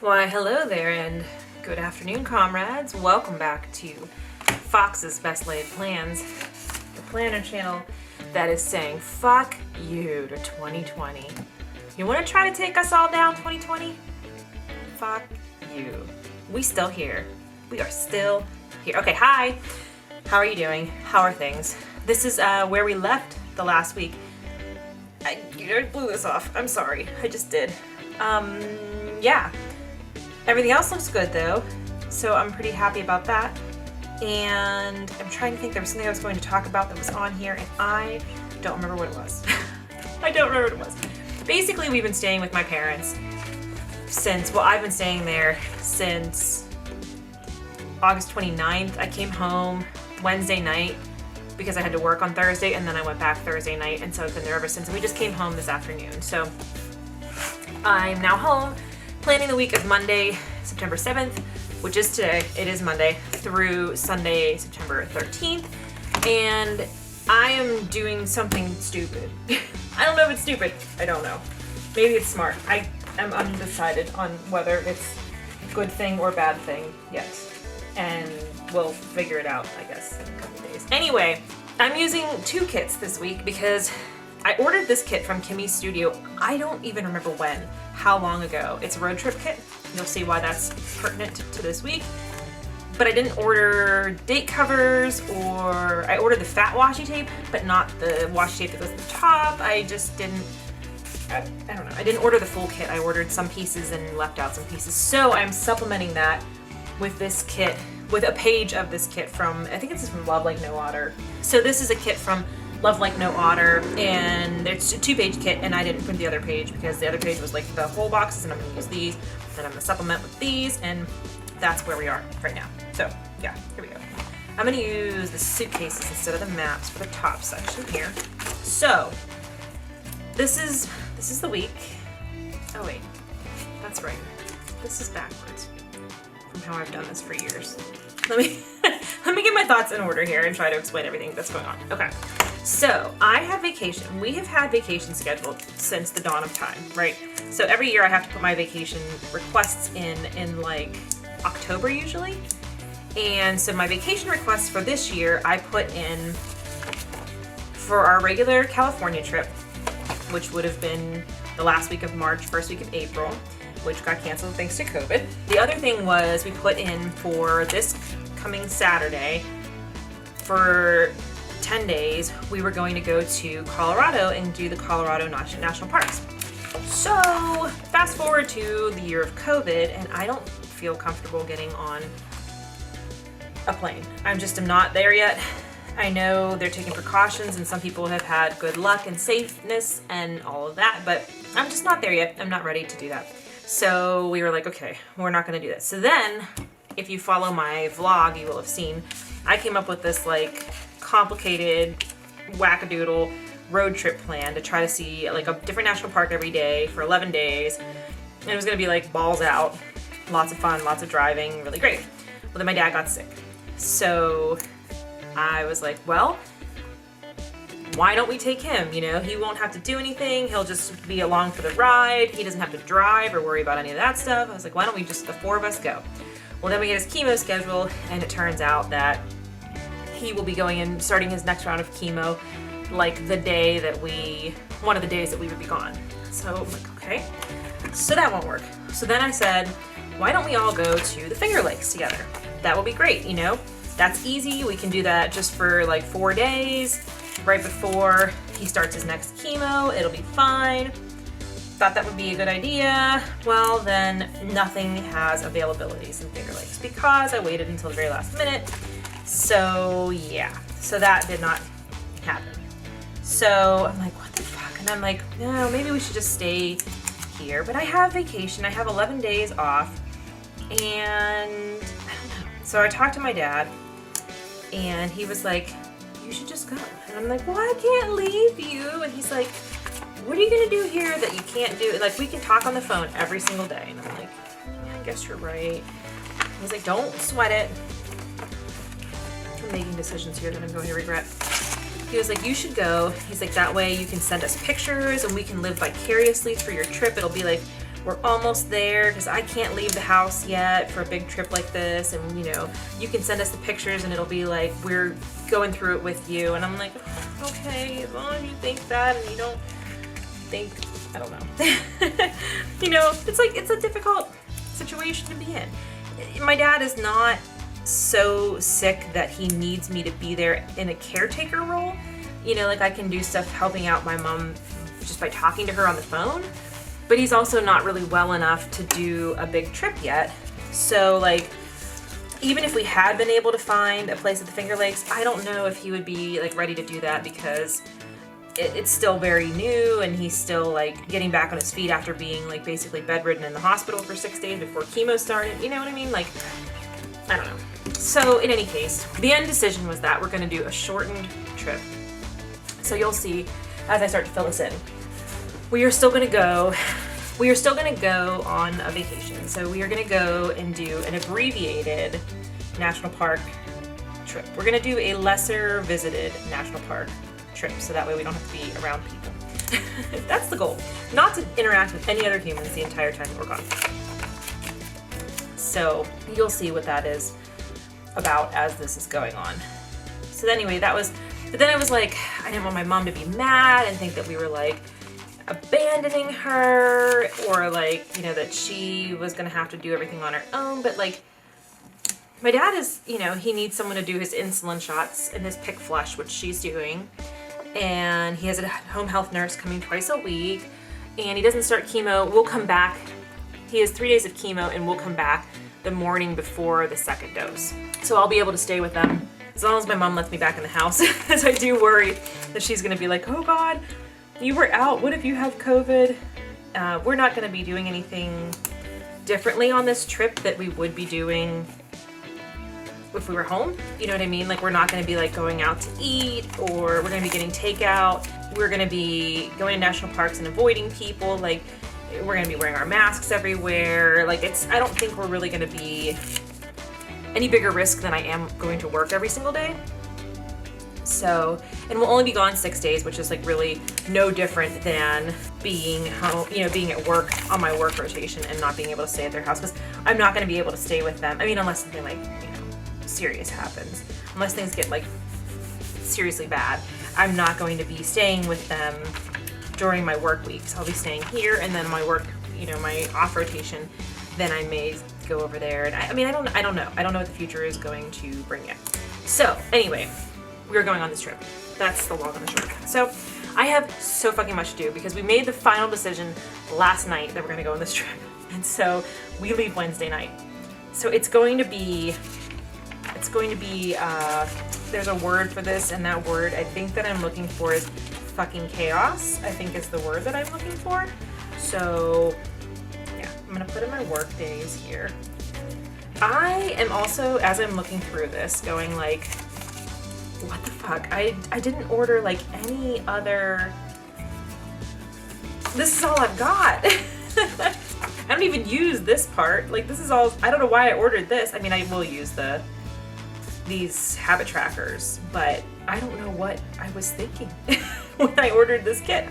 Why, hello there, and good afternoon, comrades. Welcome back to Fox's Best Laid Plans, the planner channel that is saying fuck you to 2020. You want to try to take us all down, 2020? Fuck you. We still here. We are still here. Okay, hi. How are you doing? How are things? This is where we left the last week. I blew this off. I'm sorry. I just did. Yeah. Everything else looks good though, so I'm pretty happy about that. And I'm trying to think, there was something I was going to talk about that was on here, and I don't remember what it was. I don't remember what it was. Basically, we've been staying with my parents since, well, I've been staying there since August 29th. I came home Wednesday night because I had to work on Thursday, and then I went back Thursday night, and so I've been there ever since. And we just came home this afternoon. So I'm now home, planning the week of Monday, September 7th, which is today, it is Monday, through Sunday, September 13th, and I am doing something stupid. I don't know if it's stupid, I don't know. Maybe it's smart. I am undecided on whether it's a good thing or bad thing yet, and we'll figure it out, I guess, in a couple days. Anyway, I'm using two kits this week because I ordered this kit from Kimmy's Studio. I don't even remember when, how long ago. It's a road trip kit. You'll see why that's pertinent to this week. But I didn't order date covers, or I ordered the fat washi tape, but not the washi tape that goes at the top. I just didn't, I don't know. I didn't order the full kit. I ordered some pieces and left out some pieces. So I'm supplementing that with this kit, with a page of this kit from, I think it's from Love Like No Otter. So this is a kit from Love Like No Otter, and it's a 2-page kit, and I didn't print the other page because the other page was like the whole boxes, and I'm gonna use these, and I'm gonna supplement with these, and that's where we are right now. So yeah, here we go. I'm gonna use the suitcases instead of the maps for the top section here. So this is the week. Oh wait, that's right. This is backwards from how I've done this for years. Let me get my thoughts in order here and try to explain everything that's going on. Okay. So I have vacation. We have had vacation scheduled since the dawn of time, right? So every year I have to put my vacation requests in like October usually. And so my vacation requests for this year I put in for our regular California trip, which would have been the last week of March, first week of April, which got canceled thanks to COVID. The other thing was we put in for this coming Saturday for 10 days, we were going to go to Colorado and do the Colorado National Parks. So fast forward to the year of COVID, and I don't feel comfortable getting on a plane. I'm not there yet. I know they're taking precautions, and some people have had good luck and safeness and all of that, but I'm just not there yet. I'm not ready to do that. So we were like, okay, we're not gonna do that. So then, if you follow my vlog, you will have seen, I came up with this like complicated wackadoodle road trip plan to try to see like a different national park every day for 11 days. And it was gonna be like balls out, lots of fun, lots of driving, really great. Well, then my dad got sick. So I was like, well, why don't we take him? You know, he won't have to do anything. He'll just be along for the ride. He doesn't have to drive or worry about any of that stuff. I was like, why don't we just, the four of us go? Well, then we get his chemo schedule, and it turns out that he will be going in, starting his next round of chemo, like the day that one of the days that we would be gone. So I'm like, okay, so that won't work. So then I said, why don't we all go to the Finger Lakes together? That will be great, you know? That's easy. We can do that just for like 4 days, right before he starts his next chemo. It'll be fine. Thought that would be a good idea. Well, then nothing has availabilities in Finger Lakes because I waited until the very last minute. So yeah, so that did not happen. So I'm like, what the fuck? And I'm like, no, maybe we should just stay here. But I have vacation. I have 11 days off. And I don't know. So I talked to my dad, and he was like, you should just go. And I'm like, well, I can't leave you. And he's like, what are you gonna do here that you can't do? Like, we can talk on the phone every single day. And I'm like, yeah, I guess you're right. He's like, don't sweat it. I'm making decisions here that I'm going to regret. He was like, you should go. He's like, that way you can send us pictures and we can live vicariously through your trip. It'll be like we're almost there because I can't leave the house yet for a big trip like this. And you know, you can send us the pictures and it'll be like, we're going through it with you. And I'm like, okay, as long as you think that and you don't think, I don't know. You know, it's like, it's a difficult situation to be in. My dad is not so sick that he needs me to be there in a caretaker role. You know, like I can do stuff helping out my mom just by talking to her on the phone, but he's also not really well enough to do a big trip yet. So like, even if we had been able to find a place at the Finger Lakes, I don't know if he would be like ready to do that because it's still very new and he's still like getting back on his feet after being like basically bedridden in the hospital for 6 days before chemo started. You know what I mean? Like, I don't know. So in any case, the end decision was that we're going to do a shortened trip. So you'll see as I start to fill this in. We are still going to go on a vacation. So we are going to go and do an abbreviated national park trip. We're going to do a lesser visited national park trip so that way we don't have to be around people. That's the goal. Not to interact with any other humans the entire time we're gone. So you'll see what that is about as this is going on. So anyway, but then I was like, I didn't want my mom to be mad and think that we were like abandoning her or like, you know, that she was gonna have to do everything on her own. But like, my dad is, you know, he needs someone to do his insulin shots and his pick flush, which she's doing. And he has a home health nurse coming twice a week. And he doesn't start chemo. We'll come back. He has 3 days of chemo and we'll come back the morning before the second dose. So I'll be able to stay with them as long as my mom lets me back in the house. As I do worry that she's gonna be like, oh God, you were out. What if you have COVID? We're not gonna be doing anything differently on this trip that we would be doing if we were home. You know what I mean? Like, we're not gonna be like going out to eat, or we're gonna be getting takeout. We're gonna be going to national parks and avoiding people. Like, we're gonna be wearing our masks everywhere. Like, I don't think we're really gonna be any bigger risk than I am going to work every single day. So, and we'll only be gone 6 days, which is like really no different than being home, you know, being at work on my work rotation and not being able to stay at their house, because I'm not going to be able to stay with them. I mean, unless something like, you know, serious happens, unless things get like seriously bad, I'm not going to be staying with them during my work weeks. I'll be staying here, and then my work, you know, my off rotation, then I may go over there. And I mean, I don't know. I don't know what the future is going to bring yet. So anyway, we're going on this trip. That's the long and the short. So I have so fucking much to do because we made the final decision last night that we're gonna go on this trip. And so we leave Wednesday night. So it's going to be, there's a word for this, and that word I think that I'm looking for is fucking chaos, I think is the word that I'm looking for. So yeah, I'm gonna put in my work days here. I am also, as I'm looking through this, going like, what the fuck? I didn't order like any other, this is all I've got. I don't even use this part. Like, this is all, I don't know why I ordered this. I mean, I will use these habit trackers, but I don't know what I was thinking when I ordered this kit.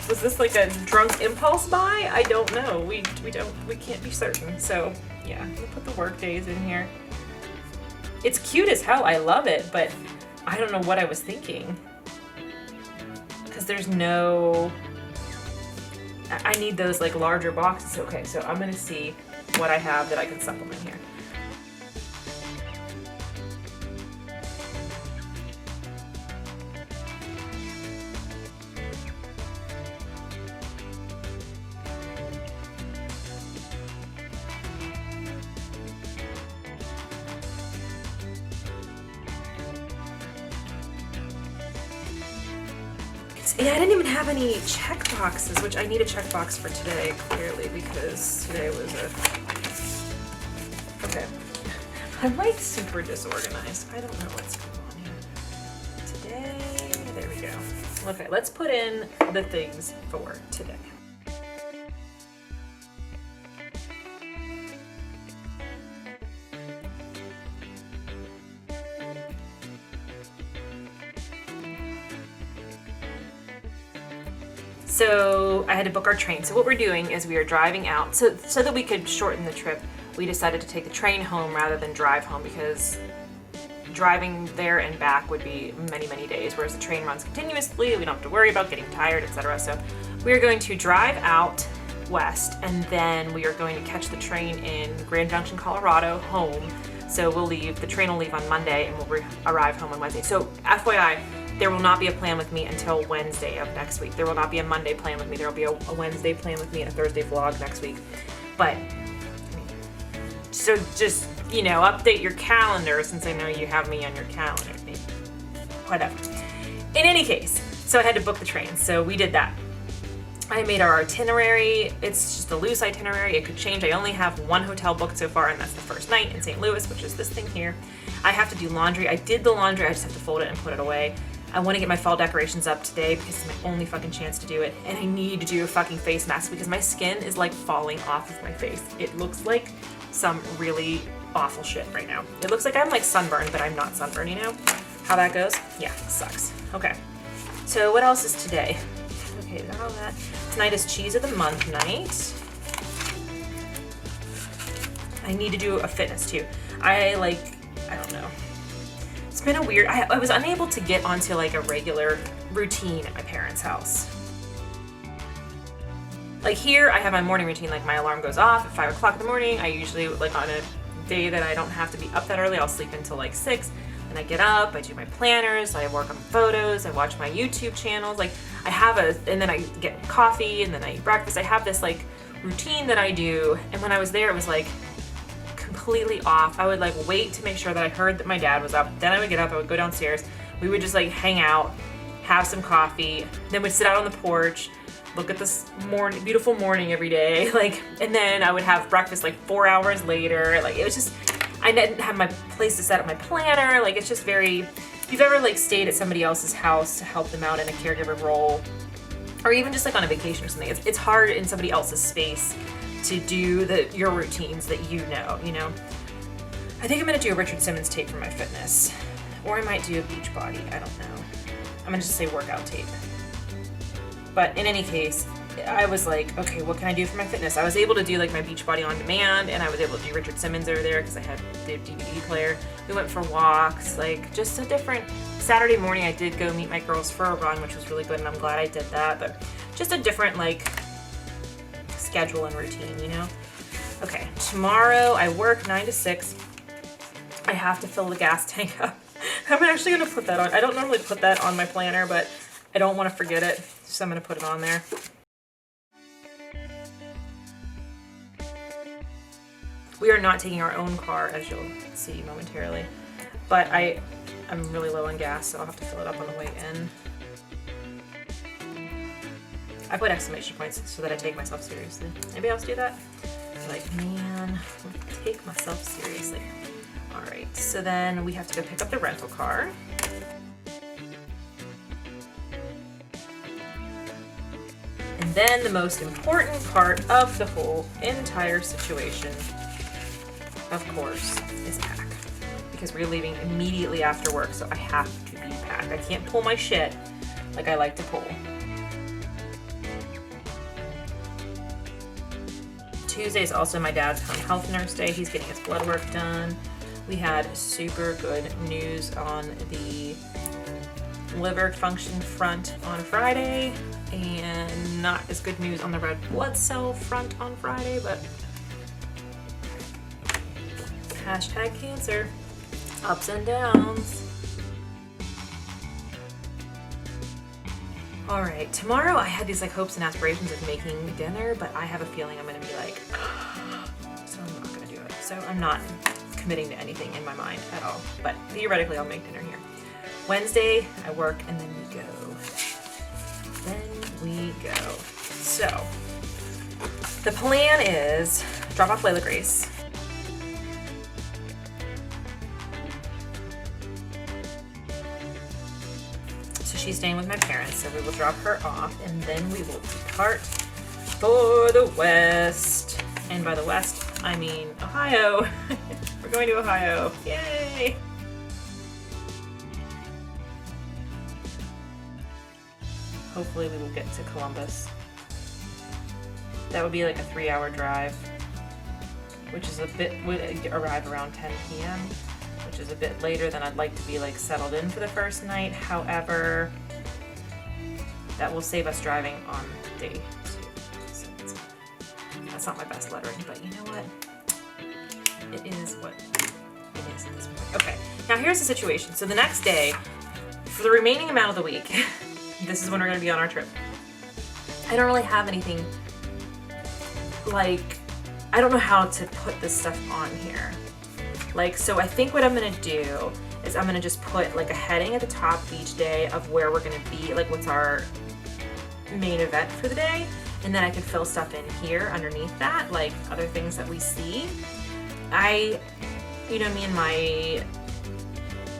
Was this like a drunk impulse buy? I don't know. We can't be certain. So yeah, I'm gonna put the work days in here. It's cute as hell. I love it, but I don't know what I was thinking. Because there's no, I need those like larger boxes. Okay, so I'm gonna see what I have that I can supplement here. Yeah, I didn't even have any check boxes, which I need a check box for today, clearly, because today was okay. I'm like super disorganized. I don't know what's going on here. Today, there we go. Okay, let's put in the things for today. So I had to book our train. So what we're doing is we are driving out. So that we could shorten the trip, we decided to take the train home rather than drive home, because driving there and back would be many, many days, whereas the train runs continuously. We don't have to worry about getting tired, etc. So we are going to drive out west, and then we are going to catch the train in Grand Junction, Colorado, home. So the train will leave on Monday, and we'll arrive home on Wednesday. So FYI, there will not be a plan with me until Wednesday of next week. There will not be a Monday plan with me. There will be a Wednesday plan with me and a Thursday vlog next week. But, so just, update your calendar, since I know you have me on your calendar. Whatever. In any case, so I had to book the train. So we did that. I made our itinerary. It's just a loose itinerary. It could change. I only have one hotel booked so far, and that's the first night in St. Louis, which is this thing here. I have to do laundry. I did the laundry. I just have to fold it and put it away. I want to get my fall decorations up today because it's my only fucking chance to do it. And I need to do a fucking face mask because my skin is like falling off of my face. It looks like some really awful shit right now. It looks like I'm like sunburned, but I'm not sunburned, How that goes? Yeah, sucks. Okay. So what else is today? Okay, got all that. Tonight is cheese of the month night. I need to do a fitness too. I don't know. It's been a weird, I was unable to get onto like a regular routine at my parents' house. Like here, I have my morning routine, like my alarm goes off at 5 o'clock in the morning. I usually, like on a day that I don't have to be up that early, I'll sleep until like 6. And I get up, I do my planners, I work on photos, I watch my YouTube channels. Like and then I get coffee, and then I eat breakfast. I have this like routine that I do. And when I was there, it was like completely off. I would like wait to make sure that I heard that my dad was up. Then I would get up, I would go downstairs. We would just like hang out, have some coffee. Then we'd sit out on the porch, look at this beautiful morning every day. And then I would have breakfast like 4 hours later. It was just, I didn't have my place to set up my planner. It's just very, if you've ever stayed at somebody else's house to help them out in a caregiver role, or even just on a vacation or something, it's hard in somebody else's space to do your routines that you know. I think I'm gonna do a Richard Simmons tape for my fitness, or I might do a Beachbody. I don't know. I'm gonna just say workout tape. But in any case, I was like, okay, what can I do for my fitness? I was able to do my Beachbody on demand, and I was able to do Richard Simmons over there because I had the DVD player. We went for walks, just a different Saturday morning. I did go meet my girls for a run, which was really good, and I'm glad I did that. But just a different schedule and routine, Okay, tomorrow I work 9 to 6. I have to fill the gas tank up. I'm actually gonna put that on. I don't normally put that on my planner, but I don't want to forget it, so I'm gonna put it on there. We are not taking our own car, as you'll see momentarily, but I'm really low on gas, so I'll have to fill it up on the way in. I put exclamation points so that I take myself seriously. Anybody else do that? Man, I take myself seriously. All right, so then we have to go pick up the rental car. And then the most important part of the whole entire situation, of course, is pack. Because we're leaving immediately after work, so I have to be packed. I can't pull my shit like I like to pull. Tuesday is also my dad's home health nurse day. He's getting his blood work done. We had super good news on the liver function front on Friday, and not as good news on the red blood cell front on Friday, but hashtag cancer, ups and downs. All right, tomorrow I had these hopes and aspirations of making dinner, but I have a feeling I'm gonna be so I'm not gonna do it. So I'm not committing to anything in my mind at all, but theoretically I'll make dinner here. Wednesday I work, and then we go. So the plan is drop off Layla Grace. She's staying with my parents, so we will drop her off, and then we will depart for the West. And by the West, I mean Ohio. We're going to Ohio. Yay! hopefully we will get to Columbus. That would be like a 3-hour drive, which is would arrive around 10 p.m., which is a bit later than I'd like to be like settled in for the first night. However, that will save us driving on day 2. So that's not my best lettering, but you know what? It is what it is at this point. Okay, now here's the situation. So the next day, for the remaining amount of the week, this is when we're gonna be on our trip. I don't really have anything, like, I don't know how to put this stuff on here. Like, so I think what I'm gonna do is I'm gonna just put like a heading at the top of each day of where we're gonna be, like what's our main event for the day, and then I can fill stuff in here underneath that, like other things that we see. You know me and my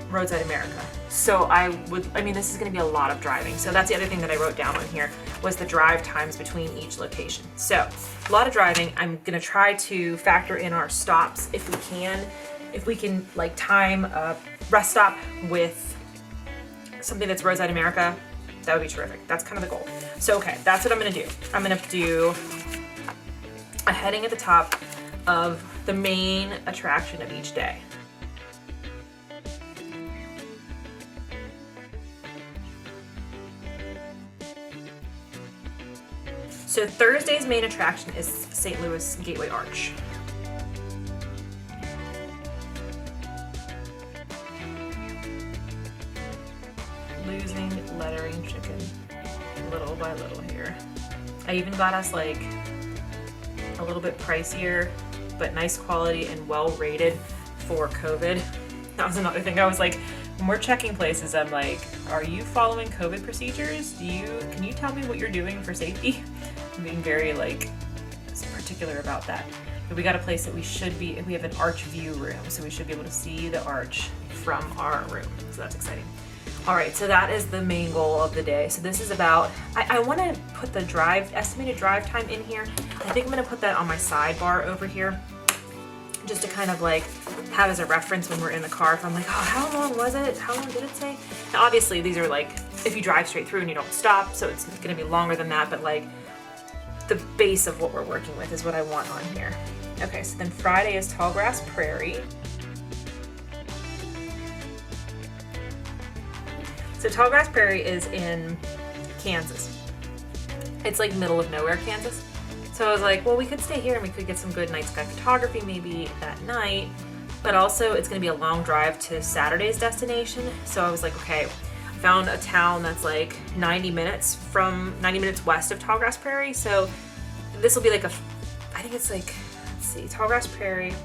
Roadside America. So this is gonna be a lot of driving. So that's the other thing that I wrote down on here was the drive times between each location. So a lot of driving. I'm gonna try to factor in our stops if we can. If we can like time a rest stop with something that's Roadside America, that would be terrific. That's kind of the goal. So okay, that's what I'm gonna do. I'm gonna do a heading at the top of the main attraction of each day. So Thursday's main attraction is St. Louis Gateway Arch. Losing lettering chicken little by little here. I even got us like a little bit pricier, but nice quality and well rated for COVID. That was another thing. I was like, when we're checking places, I'm like, are you following COVID procedures? Can you tell me what you're doing for safety? I'm being very like particular about that. But we got a place that we have an arch view room, so we should be able to see the arch from our room. So that's exciting. All right, so that is the main goal of the day. So this is about, I want to put the estimated drive time in here. I think I'm going to put that on my sidebar over here, just to kind of like have as a reference when we're in the car. If I'm like, oh, how long was it? How long did it say? Now, obviously, these are like, if you drive straight through and you don't stop, so it's going to be longer than that, but like the base of what we're working with is what I want on here. Okay, so then Friday is Tallgrass Prairie. So Tallgrass Prairie is in Kansas. It's like middle of nowhere, Kansas. So I was like, well, we could stay here and we could get some good night sky photography maybe that night, but also it's gonna be a long drive to Saturday's destination. So I was like, okay, I found a town that's like 90 minutes west of Tallgrass Prairie. So this will be like I think it's like, let's see, Tallgrass Prairie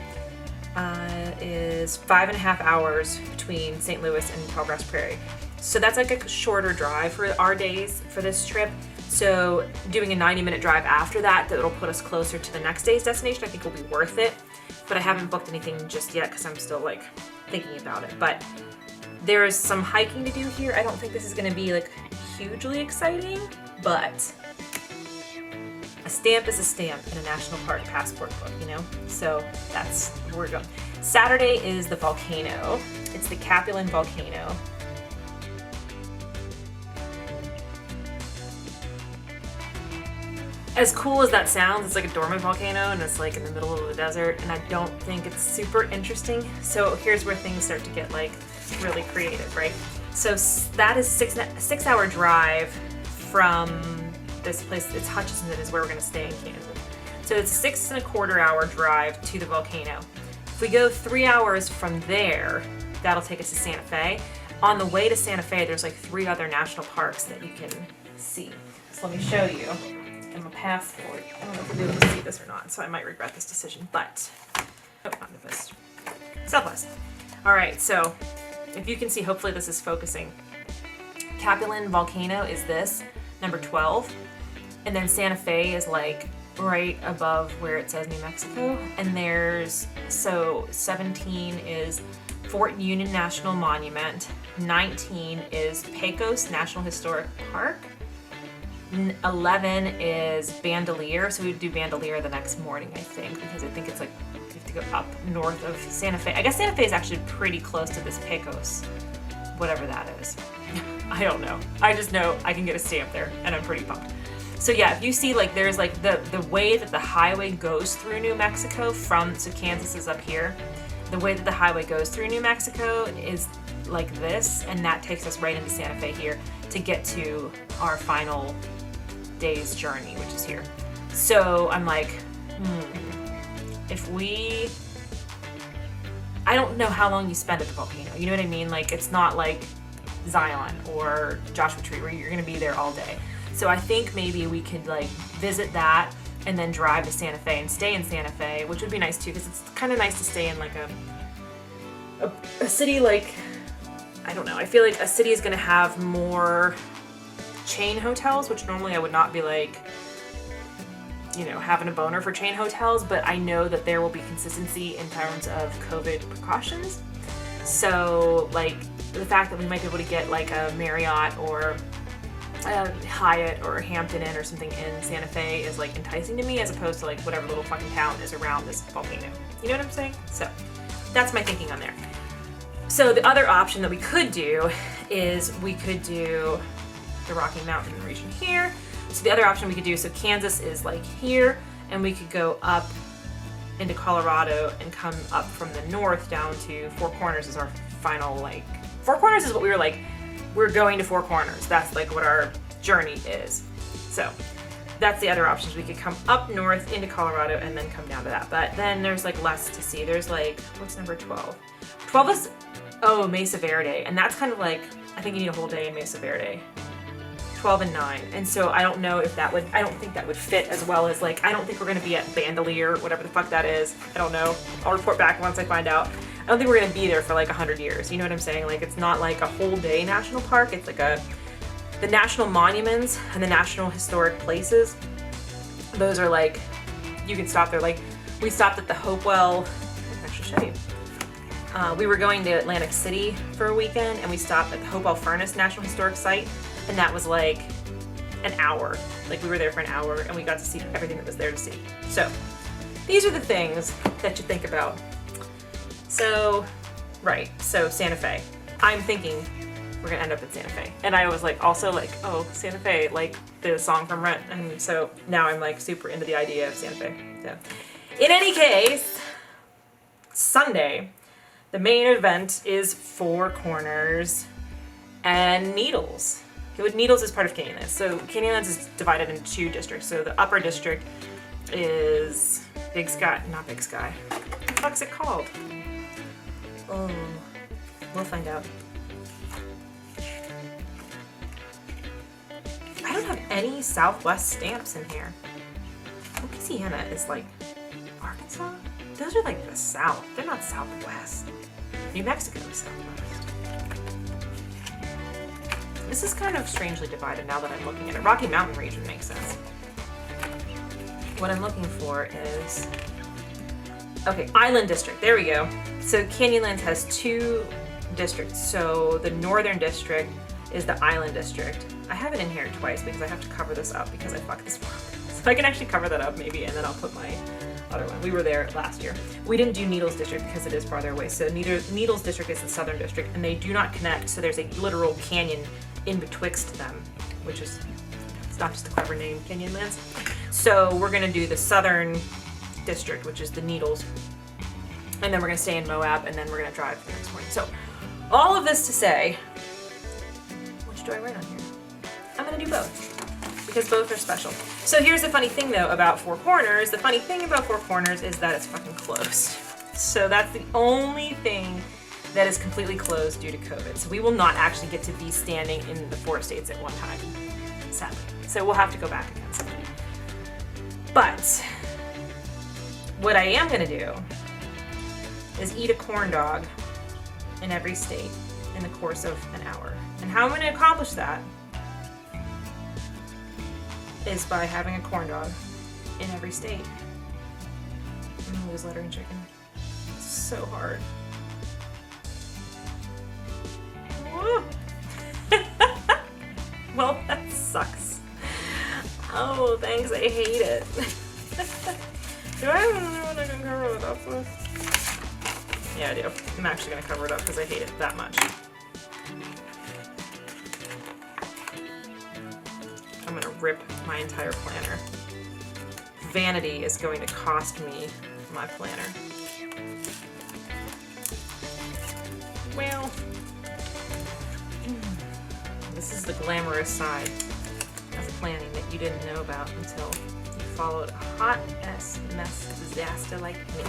is 5.5 hours between St. Louis and Tallgrass Prairie. So that's like a shorter drive for our days for this trip. So doing a 90-minute drive after that'll put us closer to the next day's destination, I think will be worth it. But I haven't booked anything just yet because I'm still like thinking about it. But there's some hiking to do here. I don't think this is gonna be like hugely exciting, but a stamp is a stamp in a national park passport book, you know? So that's where we're going. Saturday is the volcano. It's the Capulin volcano. As cool as that sounds, it's like a dormant volcano and it's like in the middle of the desert, and I don't think it's super interesting. So here's where things start to get like really creative, right? So that is a 6-hour drive from this place. It's Hutchinson is where we're gonna stay in Kansas. So it's a 6.25-hour drive to the volcano. If we go 3 hours from there, that'll take us to Santa Fe. On the way to Santa Fe, there's like 3 other national parks that you can see. So let me show you. I'm a passport. I don't know if we'll be able to see this or not, so I might regret this decision, but, oh, not Midwest. Southwest. All right, so if you can see, hopefully this is focusing. Capulin volcano is this, number 12, and then Santa Fe is like right above where it says New Mexico, and there's, so 17 is Fort Union National Monument, 19 is Pecos National Historic Park, 11 is Bandelier, so we'd do Bandelier the next morning, I think, because I think it's like, you have to go up north of Santa Fe. I guess Santa Fe is actually pretty close to this Pecos whatever that is. I don't know. I just know I can get a stamp there, and I'm pretty pumped. So yeah, if you see like there's like the way that the highway goes through New Mexico so Kansas is up here. The way that the highway goes through New Mexico is like this, and that takes us right into Santa Fe here to get to our final day's journey, which is here. So I'm like, I don't know how long you spend at the volcano. You know what I mean? Like, it's not like Zion or Joshua Tree where you're gonna be there all day. So I think maybe we could like visit that and then drive to Santa Fe and stay in Santa Fe, which would be nice too, because it's kind of nice to stay in like a city like, I don't know, I feel like a city is gonna have more chain hotels, which normally I would not be like, you know, having a boner for chain hotels, but I know that there will be consistency in terms of COVID precautions. So like the fact that we might be able to get like a Marriott or a Hyatt or a Hampton Inn or something in Santa Fe is like enticing to me, as opposed to like whatever little fucking town is around this volcano. You know what I'm saying? So that's my thinking on there. So the other option that we could do is we could do the Rocky Mountain region here. So the other option we could do, so Kansas is like here, and we could go up into Colorado and come up from the north down to Four Corners is our final, like, Four Corners is what we were like, we're going to Four Corners. That's like what our journey is. So that's the other options. We could come up north into Colorado and then come down to that. But then there's like less to see. There's like, what's number 12? 12 is, Mesa Verde. And that's kind of like, I think you need a whole day in Mesa Verde. 12 and 9. And so I don't know if that would, I don't think that would fit as well as like, I don't think we're going to be at Bandelier, whatever the fuck that is. I don't know. I'll report back once I find out. I don't think we're going to be there for like 100 years. You know what I'm saying? Like, it's not like a whole day national park. It's like the national monuments and the national historic places. Those are like, you can stop there. Like, we stopped at the Hopewell, I can actually show you. We were going to Atlantic City for a weekend, and we stopped at the Hopewell Furnace National Historic Site, and that was like an hour. Like, we were there for an hour, and we got to see everything that was there to see. So these are the things that you think about. So, right, so Santa Fe. I'm thinking we're gonna end up at Santa Fe. And I was like, also like, oh, Santa Fe, like the song from Rent. And so now I'm like super into the idea of Santa Fe. So, in any case, Sunday, the main event is Four Corners and Needles. Needles is part of Canyonlands. So Canyonlands is divided into two districts. So the upper district is Big Sky, not Big Sky. What the fuck's it called? Oh, we'll find out. I don't have any Southwest stamps in here. Louisiana is like Arkansas? Those are like the South. They're not Southwest. New Mexico is Southwest. This is kind of strangely divided now that I'm looking at it. Rocky Mountain region makes sense. What I'm looking for is, okay, Island District, there we go. So Canyonlands has two districts. So the Northern District is the Island District. I have it in here twice because I have to cover this up because I fucked this one up. So I can actually cover that up maybe, and then I'll put my other one. We were there last year. We didn't do Needles District because it is farther away. So Needles District is the Southern District, and they do not connect. So there's a literal canyon in betwixt them, which is, it's not just a clever name, Canyonlands. So we're gonna do the Southern District, which is the Needles, and then we're gonna stay in Moab, and then we're gonna drive the next morning. So all of this to say, which do I write on here? I'm gonna do both, because both are special. So here's the funny thing though about Four Corners. The funny thing about Four Corners is that it's fucking closed. So that's the only thing that is completely closed due to COVID. So we will not actually get to be standing in the four states at one time, sadly. So we'll have to go back again someday. But what I am gonna do is eat a corn dog in every state in the course of an hour. And how I'm gonna accomplish that is by having a corn dog in every state. I'm gonna lose lettering chicken. It's so hard. Well, that sucks. Oh, thanks, I hate it. Do I don't know what I can cover it up with? Yeah, I do. I'm actually gonna cover it up because I hate it that much. I'm gonna rip my entire planner. Vanity is going to cost me my planner. Well, this is the glamorous side of planning that you didn't know about until you followed a hot mess disaster like me.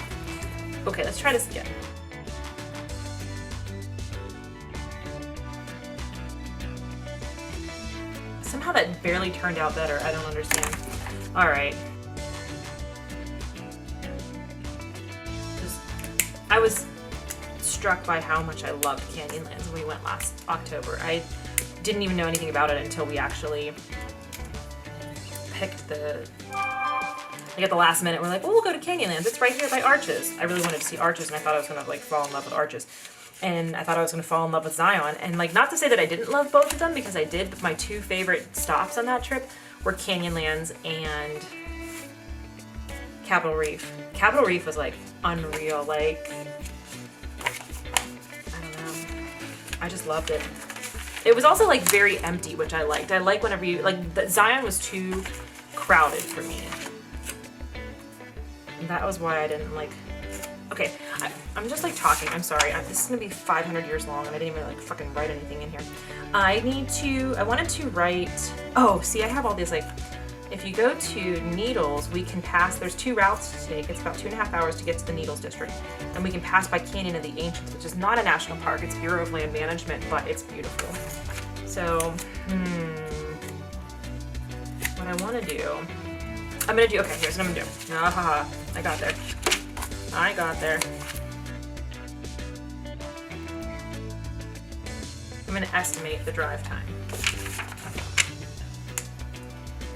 Okay, let's try this again. Somehow that barely turned out better. I don't understand. All right. I was struck by how much I loved Canyonlands when we went last October. I didn't even know anything about it until we actually picked like at the last minute, we're like, well, we'll go to Canyonlands. It's right here by Arches. I really wanted to see Arches, and I thought I was gonna like fall in love with Arches. And I thought I was gonna fall in love with Zion. And like, not to say that I didn't love both of them, because I did, but my two favorite stops on that trip were Canyonlands and Capitol Reef. Capitol Reef was like unreal. Like, I don't know. I just loved it. It was also like very empty, which I liked. I like whenever you, like, Zion was too crowded for me. And that was why I didn't like, okay, I'm just like talking, I'm sorry. This is gonna be 500 years long and I didn't even like fucking write anything in here. I wanted to write, oh, see, I have all these like, if you go to Needles, we can pass, there's 2 routes to take. It's about 2.5 hours to get to the Needles district. And we can pass by Canyon of the Ancients, which is not a national park, it's Bureau of Land Management, but it's beautiful. So, what I wanna do, okay, here's what I'm gonna do. I got there. I got there. I'm gonna estimate the drive time.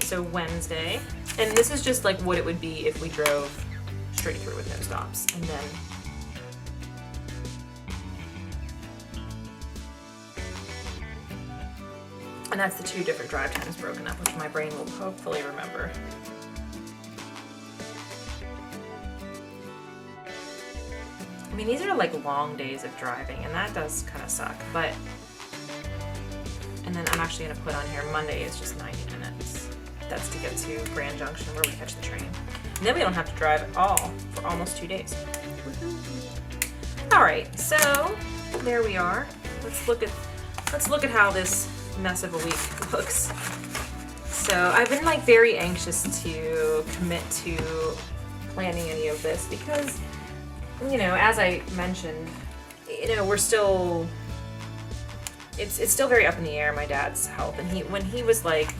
So Wednesday, and this is just like what it would be if we drove straight through with no stops. And then that's the 2 different drive times broken up, which my brain will hopefully remember. I mean, these are like long days of driving, and that does kind of suck, but, and then I'm actually gonna put on here, Monday is just 90 minutes. That's to get to Grand Junction where we catch the train. And then we don't have to drive at all for almost 2 days. All right, so there we are. Let's look at how this mess of a week looks. So I've been like very anxious to commit to planning any of this because, you know, as I mentioned, you know, it's still very up in the air, my dad's health. And when he was like,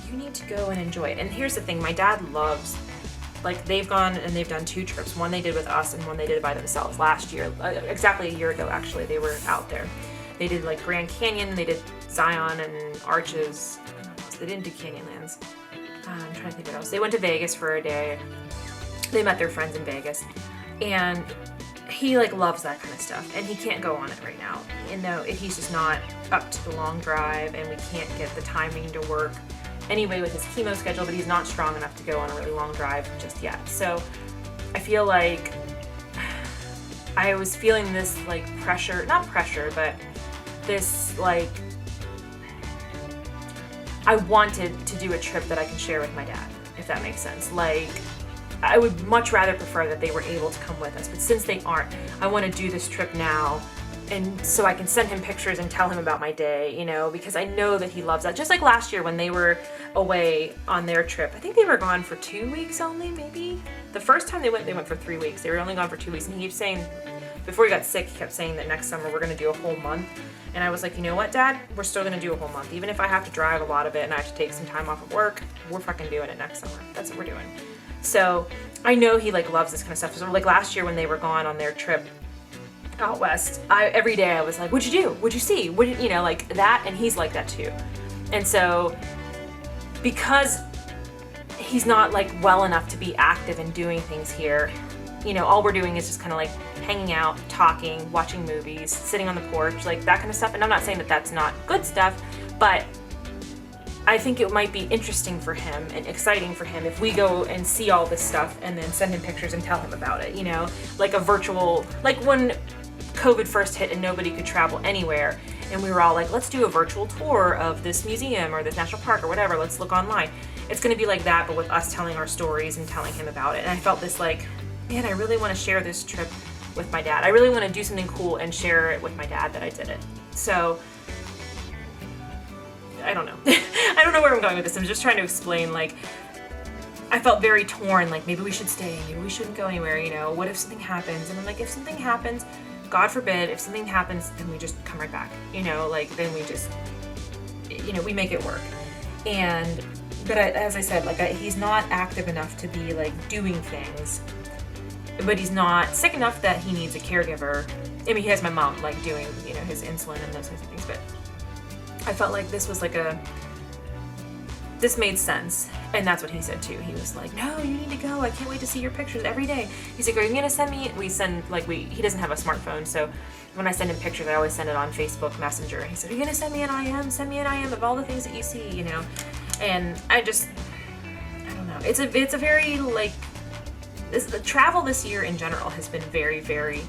you need to go and enjoy it. And here's the thing, my dad loves, like, they've gone and they've done 2 trips. One they did with us and one they did by themselves last year. Exactly a year ago, actually, they were out there. They did like Grand Canyon, they did Zion and Arches. They didn't do Canyonlands. I'm trying to think what else. They went to Vegas for a day. They met their friends in Vegas. And he like loves that kind of stuff, and he can't go on it right now. You know, he's just not up to the long drive, and we can't get the timing to work anyway with his chemo schedule, but he's not strong enough to go on a really long drive just yet. So I feel like I was feeling this like pressure, not pressure, but this like, I wanted to do a trip that I can share with my dad, if that makes sense. Like, I would much rather prefer that they were able to come with us, but since they aren't, I want to do this trip now, and so I can send him pictures and tell him about my day, you know, because I know that he loves that. Just like last year when they were away on their trip, I think they were gone for 2 weeks only, maybe. The first time they went for 3 weeks. They were only gone for 2 weeks, and he kept saying, before he got sick, he kept saying that next summer we're going to do a whole month. And I was like, you know what, Dad? We're still going to do a whole month. Even if I have to drive a lot of it and I have to take some time off of work, we're fucking doing it next summer. That's what we're doing. So I know he like loves this kind of stuff. So like last year when they were gone on their trip out west, every day I was like, what'd you do? What'd you see? You know, like that. And he's like that too. And so because he's not like well enough to be active and doing things here, you know, all we're doing is just kind of like hanging out, talking, watching movies, sitting on the porch, like that kind of stuff. And I'm not saying that that's not good stuff, but I think it might be interesting for him and exciting for him if we go and see all this stuff and then send him pictures and tell him about it, you know, like a virtual, like when COVID first hit and nobody could travel anywhere, and we were all like, let's do a virtual tour of this museum or this national park or whatever, let's look online. It's going to be like that, but with us telling our stories and telling him about it. And I felt this like, man, I really want to share this trip with my dad. I really want to do something cool and share it with my dad that I did it. So I don't know. I don't know where I'm going with this. I'm just trying to explain, like, I felt very torn, like maybe we should stay, maybe we shouldn't go anywhere, you know, what if something happens? And I'm like, if something happens, God forbid, if something happens, then we just come right back, you know, like then we just, you know, we make it work. And, but as I said, like he's not active enough to be like doing things, but he's not sick enough that he needs a caregiver. I mean, he has my mom like doing, you know, his insulin and those kinds of things, but I felt like this was like this made sense. And that's what he said too. He was like, no, you need to go. I can't wait to see your pictures every day. He's like, are you gonna send me, he doesn't have a smartphone, so when I send him pictures, I always send it on Facebook Messenger. He said, are you gonna send me an IM? Send me an IM of all the things that you see, you know? And I don't know. It's a very like, the travel this year in general has been very, very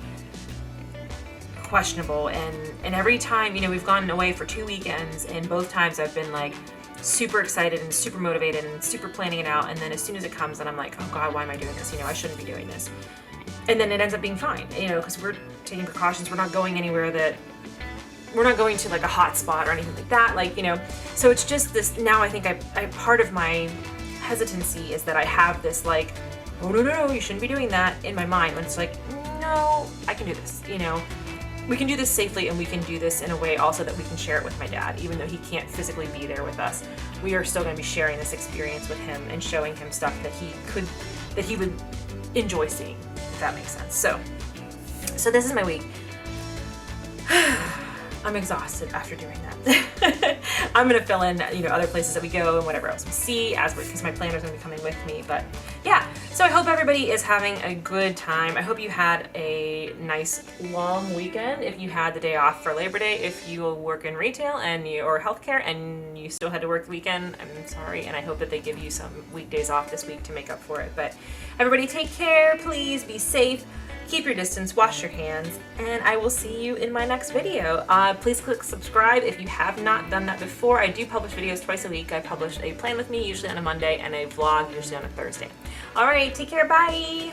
questionable. And every time, you know, we've gone away for 2 weekends, and both times I've been like, super excited and super motivated and super planning it out, and then as soon as it comes, then I'm like, oh God, why am I doing this? You know, I shouldn't be doing this. And then it ends up being fine, you know, because we're taking precautions. We're not going anywhere we're not going to like a hot spot or anything like that, like, you know. So it's just this, now I think I part of my hesitancy is that I have this like, oh no, you shouldn't be doing that in my mind, when it's like, no, I can do this, you know. We can do this safely, and we can do this in a way also that we can share it with my dad, even though he can't physically be there with us. We are still going to be sharing this experience with him and showing him stuff that he would enjoy seeing, if that makes sense. So this is my week. I'm exhausted after doing that. I'm gonna fill in, you know, other places that we go and whatever else we see because my planner's gonna be coming with me. But yeah, so I hope everybody is having a good time. I hope you had a nice long weekend. If you had the day off for Labor Day, if you work in retail or healthcare and you still had to work the weekend, I'm sorry, and I hope that they give you some weekdays off this week to make up for it. But everybody take care, please be safe. Keep your distance, wash your hands, and I will see you in my next video. Please click subscribe if you have not done that before. I do publish videos twice a week. I publish a plan with me usually on a Monday and a vlog usually on a Thursday. All right, take care, bye.